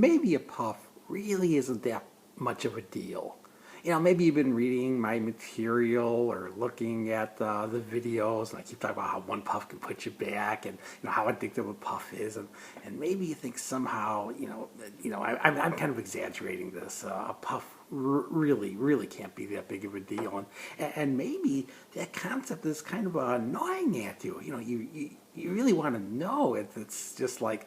maybe a puff really isn't that much of a deal. Maybe you've been reading my material or looking at the videos, and I keep talking about how one puff can put you back, and how addictive a puff is, and maybe you think somehow, I'm kind of exaggerating this. A puff really can't be that big of a deal, and maybe that concept is kind of annoying at you. You really want to know it. It's just like,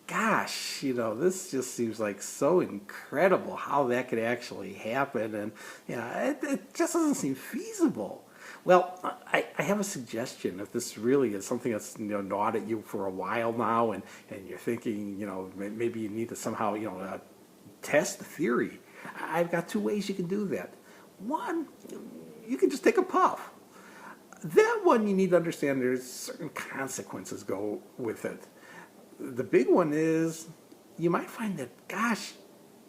gosh, this just seems like so incredible how that could actually happen, and it just doesn't seem feasible. Well, I have a suggestion. If this really is something that's gnawed at you for a while now, and you're thinking, maybe you need to somehow, test the theory. I've got two ways you can do that. One, you can just take a puff. That one, you need to understand there's certain consequences go with it. The big one is you might find that, gosh,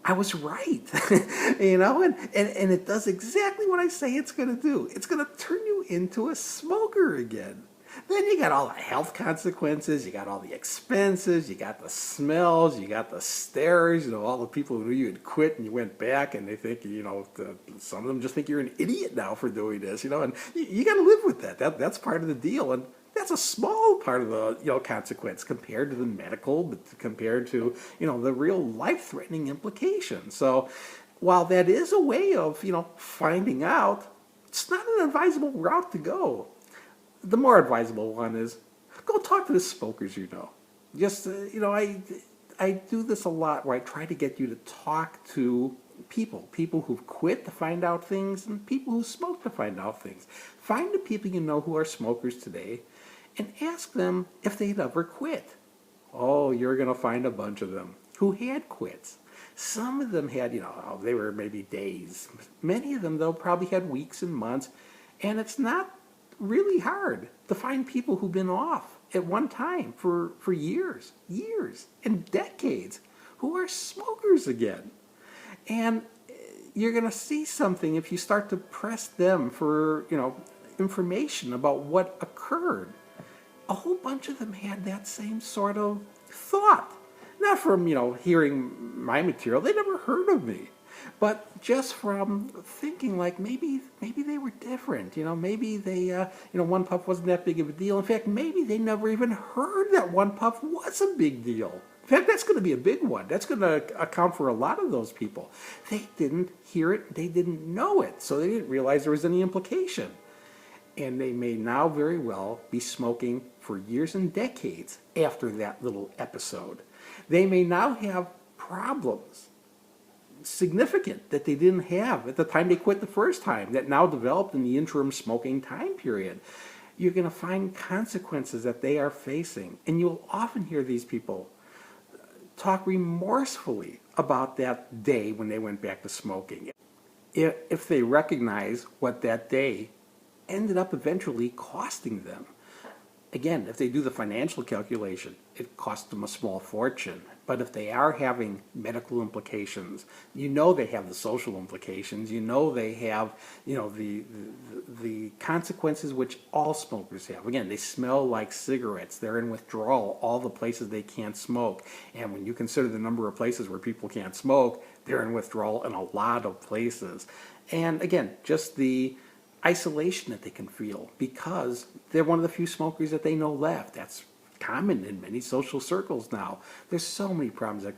I was right, and it does exactly what I say it's going to do. It's going to turn you into a smoker again. Then you got all the health consequences, you got all the expenses, you got the smells, you got the stares, all the people who knew you had quit and you went back, and they think, some of them just think you're an idiot now for doing this, and you got to live with that. That's part of the deal, and that's a small part of the consequence compared to the medical, but compared to the real life-threatening implications. So while that is a way of finding out, it's not an advisable route to go. The more advisable one is go talk to the smokers you know. Just I do this a lot where I try to get you to talk to people who've quit to find out things, and people who smoke to find out things. Find the people you know who are smokers today and ask them if they'd ever quit. Oh, you're going to find a bunch of them who had quits. Some of them had, they were maybe days. Many of them, though, probably had weeks and months, and it's not really hard to find people who've been off at one time for years and decades who are smokers again. And you're going to see something if you start to press them for, information about what occurred. A whole bunch of them had that same sort of thought. Not from, hearing my material. They never heard of me. But just from thinking like maybe they were different. Maybe they, one puff wasn't that big of a deal. In fact, maybe they never even heard that one puff was a big deal. In fact, that's going to be a big one. That's going to account for a lot of those people. They didn't hear it. They didn't know it. So they didn't realize there was any implication. And they may now very well be smoking for years and decades after that little episode. They may now have problems, significant, that they didn't have at the time they quit the first time, that now developed in the interim smoking time period. You're going to find consequences that they are facing. And you'll often hear these people talk remorsefully about that day when they went back to smoking. If they recognize what that day ended up eventually costing them. Again, if they do the financial calculation, it costs them a small fortune. But if they are having medical implications, they have the social implications, they have, the consequences which all smokers have. Again, they smell like cigarettes. They're in withdrawal, all the places they can't smoke. And when you consider the number of places where people can't smoke, they're in withdrawal in a lot of places. And again, just the isolation that they can feel because they're one of the few smokers that they know left. That's common in many social circles now. There's so many problems that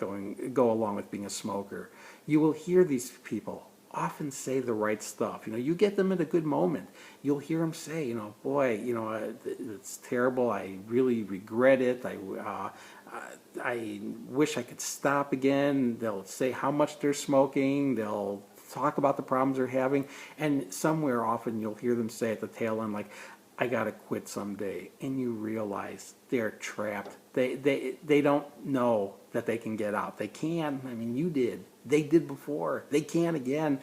go along with being a smoker. You will hear these people often say the right stuff. You get them at a good moment. You'll hear them say, boy, it's terrible. I really regret it. I wish I could stop again. They'll say how much they're smoking. They'll talk about the problems they're having, and somewhere often you'll hear them say at the tail end, like, I gotta quit someday, and you realize they're trapped. They don't know that they can get out. They can. I mean, you did. They did before. They can again,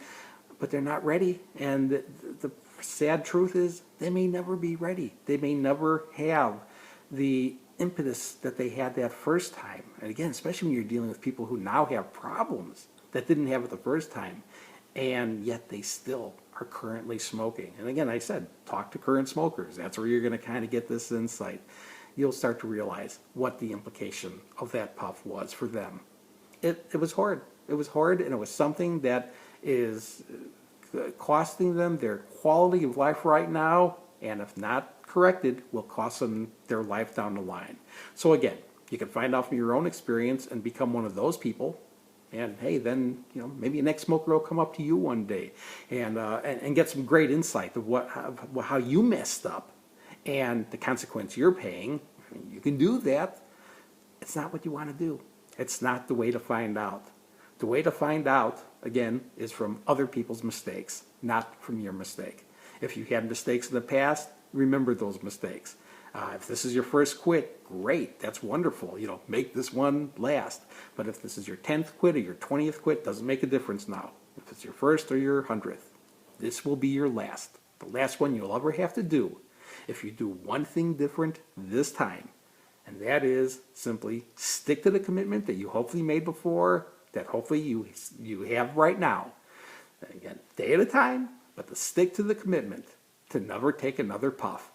but they're not ready. And the sad truth is they may never be ready. They may never have the impetus that they had that first time. And again, especially when you're dealing with people who now have problems that didn't have it the first time, and yet they still are currently smoking. And again, I said, talk to current smokers. That's where you're going to kind of get this insight. You'll start to realize what the implication of that puff was for them. it was hard. It was hard, and it was something that is costing them their quality of life right now, and if not corrected, will cost them their life down the line. So again, you can find out from your own experience and become one of those people. And hey, then maybe an ex-smoker will come up to you one day and get some great insight of how you messed up and the consequence you're paying. You can do that. It's not what you want to do. It's not the way to find out. The way to find out, again, is from other people's mistakes, not from your mistake. If you had mistakes in the past, remember those mistakes. If this is your first quit, great, that's wonderful. Make this one last. But if this is your 10th quit or your 20th quit, doesn't make a difference now. If it's your first or your 100th, this will be your last. The last one you'll ever have to do. If you do one thing different this time, and that is simply stick to the commitment that you hopefully made before, that hopefully you have right now. Again, day at a time, but to stick to the commitment to never take another puff.